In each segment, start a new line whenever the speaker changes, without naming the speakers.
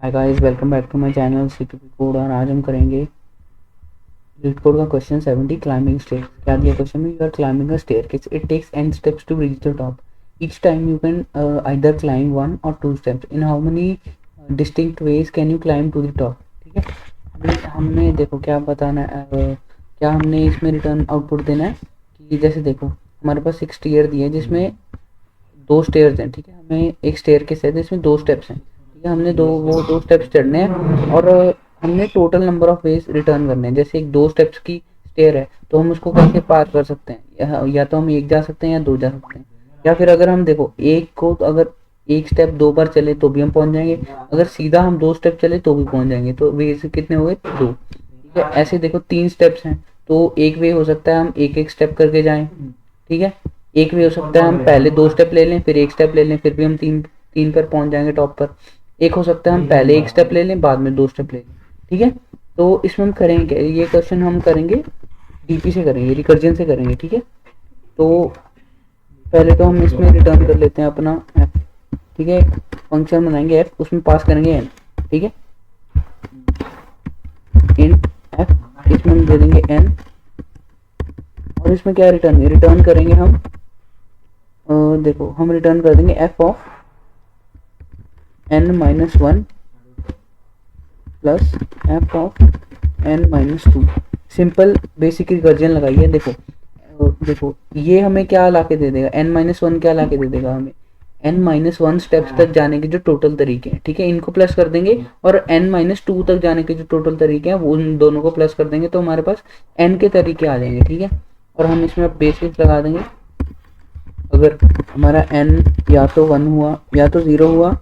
Hi guys, welcome back to my channel CPP code. और आज हम करेंगे लीड कोड का क्वेश्चन 70 क्लाइंबिंग स्टेयर। क्या दिया क्वेश्चन में? You are climbing a staircase, it takes n steps to reach the top, each time you can either climb 1 or 2 steps, in how many distinct ways can you climb to the top. ठीक है, अभी हमने देखो क्या बताना है, क्या हमने इसमें रिटर्न आउटपुट देना है कि जैसे देखो हमारे पास एक स्टेयर दिया है जिसमें 2 स्टेयर्स हैं। ठीक है, हमें एक स्टेयरकेस है जिसमें 2 स्टेप्स हैं। ठीक है, हमने 2 स्टेप्स चढ़ने हैं और हमने total number of ways return करने हैं। जैसे एक 2 स्टेप्स की स्टेयर है तो हम उसको कैसे पार कर सकते हैं? या तो हम एक जा सकते हैं या 2 जा सकते हैं, या फिर अगर हम देखो एक को तो अगर एक स्टेप 2 बार चले तो भी हम पहुंच जाएंगे, अगर सीधा हम 2 स्टेप चले तो भी पहुंच जाएंगे। तो वेज कितने हो गए? 2। ठीक है, ऐसे देखो 3 स्टेप्स हैं तो एक वे हो सकता है हम एक एक स्टेप करके जाएं। ठीक है, एक वे हो सकता है हम पहले 2 स्टेप ले लें फिर एक स्टेप ले लें फिर भी हम तीन तीन पर पहुंच जाएंगे टॉप पर। एक हो सकता है हम पहले एक स्टेप ले लें बाद में 2 स्टेप ले लें। ठीक है, तो इसमें हम करेंगे ये क्वेश्चन हम करेंगे डीपी से, करेंगे रिकर्जन से करेंगे। ठीक है, तो पहले तो हम इसमें रिटर्न कर लेते हैं अपना एफ। ठीक है, फंक्शन बनाएंगे एफ, उसमें पास करेंगे एन। ठीक है, इन एफ, इसमें हम दे देंगे एन और इसमें क्या रिटर्न करेंगे हम देखो हम रिटर्न कर देंगे F of n-1 plus F of n-2। Simple basic recursion लगाइए। देखो ये हमें क्या ला के दे देगा? n-1 क्या ला के दे देगा हमें? n-1 स्टेप्स तक जाने के जो टोटल तरीके हैं। ठीक है, इनको प्लस कर देंगे और n-2 तक जाने के जो टोटल तरीके हैं वो उन दोनों को प्लस कर देंगे तो हमारे पास n के तरीके आ जाएंगे। ठीक है, और हम इसमें बेसिस लगा देंगे। अगर हमारा n या तो 1 हुआ या तो 0 हुआ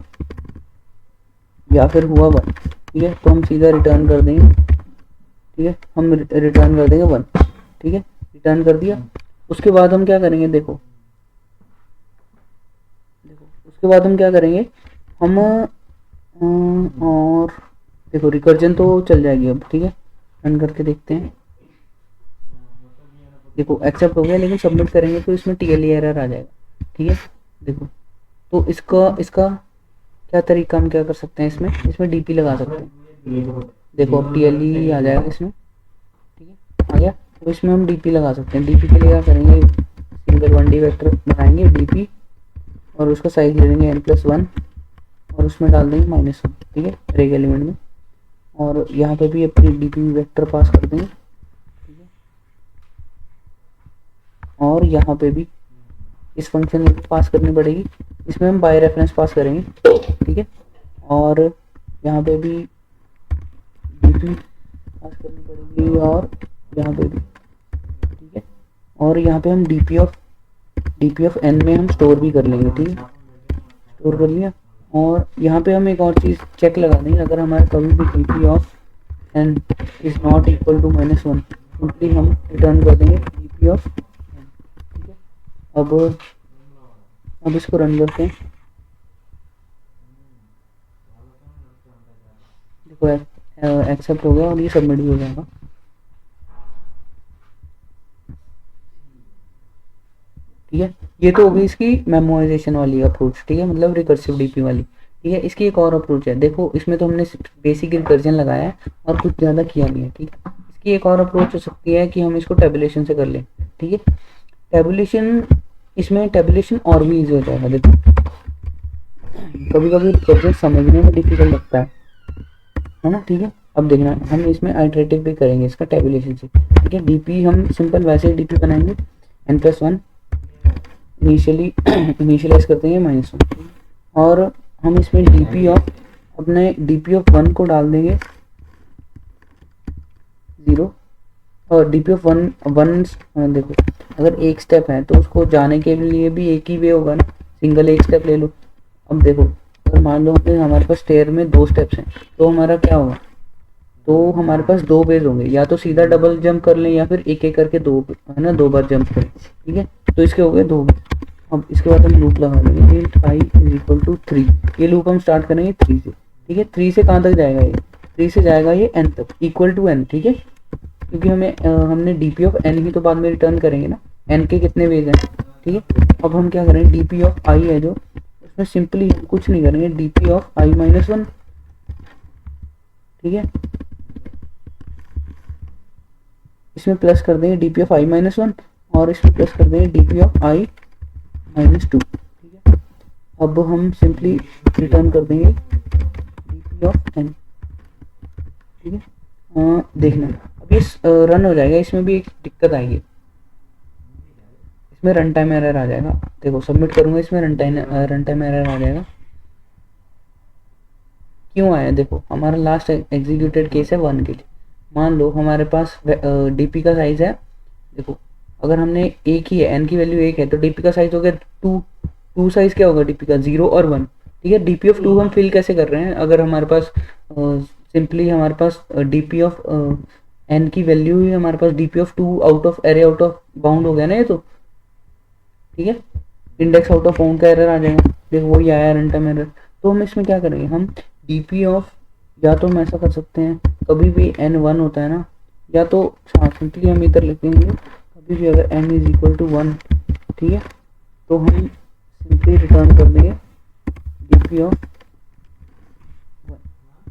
या फिर हुआ 1, ठीक है, तो हम सीधा रिटर्न कर देंगे। ठीक है, हम रिटर्न कर देंगे 1। ठीक है, रिटर्न कर दिया। उसके बाद हम क्या करेंगे? देखो उसके बाद हम क्या करेंगे? हम और देखो रिकर्जन तो चल जाएगी अब। ठीक है, रन करके देखते हैं। देखो एक्सेप्ट हो गया, लेकिन सबमिट करेंगे तो इसमें टीएलई एरर आ जाएगा। ठीक है, देखो तो इसका क्या तरीका, हम क्या कर सकते हैं? इसमें डीपी लगा सकते हैं। देखो अब टीएलई आ जाएगा इसमें। ठीक है, आ गया, तो इसमें हम डीपी लगा सकते हैं। डीपी के लिए क्या करेंगे? सिंगल 1D वेक्टर बनाएंगे डीपी और उसका साइज ले लेंगे n+1 और उसमें डाल देंगे -1। ठीक है, हर एक एलिमेंट में, और यहाँ पे भी अपनी डीपी वेक्टर पास कर देंगे। ठीक है, और यहाँ पे भी इस फंक्शन में पास करनी पड़ेगी। इसमें हम बाय रेफरेंस पास करेंगे। ठीक है, और यहाँ पे भी डीपी पास करनी पड़ेगी और यहाँ पे भी। ठीक है, और यहाँ पे हम डीपी ऑफ एन में हम स्टोर भी कर लेंगे। ठीक है, स्टोर कर लिया। और यहाँ पे हम एक और चीज़ चेक लगा देंगे, अगर हमारे कभी भी DP of n is not equal to -1, simply हम रिटर्न कर देंगे डीपी ऑफ एन। ठीक है, अब इसको रन करते हैं। देखो एक्सेप्ट हो गया और ये सबमिट भी हो जाएगा। ठीक है, ये तो हो गई इसकी मेमोराइजेशन वाली अप्रोच। ठीक है, मतलब रिकर्सिव डीपी वाली। ठीक है, इसकी एक और अप्रोच है। देखो इसमें तो हमने बेसिक रिकर्जन लगाया है और कुछ ज़्यादा किया नहीं है। ठीक है, इसकी एक और अप्रोच हो सकती है कि हम इसको टेबुलेशन से कर लें। ठीक है, इसमें टेबुलेशन और भी ईजी हो जाएगा। देखो कभी कभी रिकर्जन समझने में डिफिकल्ट लगता है ना। ठीक है, अब देखना हम इसमें आइटरेटिव भी करेंगे इसका टेबुलेशन से। ठीक है, डीपी हम सिंपल वैसे ही डीपी बनाएंगे n+1 इनिशियलाइज कर देंगे -1, और हम इसमें डीपी ऑफ 1 को डाल देंगे 0 और डीपी ऑफ 1 देखो अगर एक स्टेप है तो उसको जाने के लिए भी एक ही वे होगा ना, सिंगल एक स्टेप ले लो। अब देखो अगर मान लो हमारे पास स्टेयर में 2 स्टेप्स हैं तो हमारा क्या होगा? तो हमारे पास 2 वेज होंगे, या तो सीधा डबल जंप कर लें या फिर एक एक करके 2 है ना 2 बार जंप करें। ठीक है, तो इसके हो गए 2 वेज। अब इसके बाद हम लूप लगा देंगे int i = 3। ये लूप हम स्टार्ट करेंगे 3 से। ठीक है, 3 से कहाँ तक जाएगा? ये 3 से जाएगा ये n तक, इक्वल टू n। ठीक है, क्योंकि हमने डीपी ऑफ n ही तो बाद में रिटर्न करेंगे ना, n के कितने वेज हैं। ठीक है, अब हम क्या करेंगे? डीपी ऑफ i है जो, उसमें सिंपली कुछ नहीं करेंगे, डीपी ऑफ i-1 ठीक है, इसमें प्लस कर देंगे D P of I minus one और इसमें प्लस कर देंगे D P of I minus two. ठीक है, अब हम सिंपली रिटर्न कर देंगे डी पी ऑफ एन। ठीक है, देखना अब ये रन हो जाएगा, इसमें भी एक दिक्कत आएगी, इसमें रन टाइम एरर आ जाएगा। देखो सबमिट करूंगा, इसमें रन टाइम एरर आ जाएगा। क्यों आया, देखो हमारा लास्ट एग्जीक्यूटेड केस है 1 के लिए। मान लो हमारे पास डीपी का साइज है, देखो अगर हमने एक ही है, एन की वैल्यू एक है, तो डीपी का साइज हो गया 2। 2 साइज क्या होगा डीपी का, 0 और 1। ठीक है, डीपी ऑफ 2 हम फिल कैसे कर रहे हैं, अगर हमारे पास सिंपली हमारे पास डीपी ऑफ एन की वैल्यू ही हमारे पास DP of 2 out of array out of bound हो गया ना ये तो। ठीक है, इंडेक्स आउट ऑफ बाउंड का एरर आ जाएगा, देखो वही आया रन टाइम एरर। तो हम इसमें क्या करेंगे, हम डीपी ऑफ, या तो हम ऐसा कर सकते हैं कभी भी एन 1 होता है ना, या तो सिंपली हम इधर लिखेंगे कभी भी अगर एन इज इक्वल टू 1, ठीक है, तो हम सिंपली रिटर्न कर देंगे डीपी ऑफ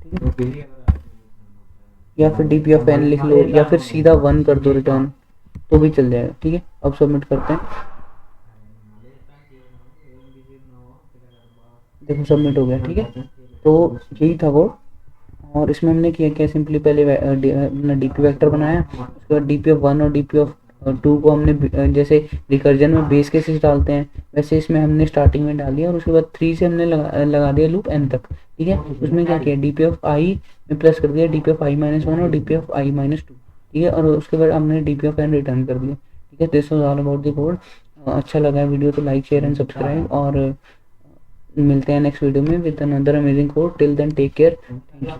1। ठीक है, या फिर डीपी ऑफ एन लिख लो, या फिर सीधा 1 कर दो रिटर्न, तो भी चल जाएगा। ठीक है, अब सबमिट करते हैं, देखो सबमिट हो गया। ठीक है, तो यही था वो, और इसमें हमने किया क्या, सिंपली पहले अपना डी पी वैक्टर बनाया, उसके बाद डी पी ऑफ 1 और डी पी ऑफ 2 को हमने जैसे रिकर्जन में बेस केसेस डालते हैं वैसे इसमें हमने स्टार्टिंग में डाल दिया, और उसके बाद 3 से हमने लगा दिया लूप एन तक। ठीक है, उसमें क्या किया, डी पी ऑफ आई में प्लस कर दिया D P of I minus one और D P of I minus two. ठीक है, और उसके बाद हमने D P of N return कर दिया। ठीक है, this was all about the code. अच्छा लगा वीडियो तो लाइक शेयर एंड सब्सक्राइब, और मिलते हैं नेक्स्ट वीडियो में with another amazing code. Till then take care, thank you.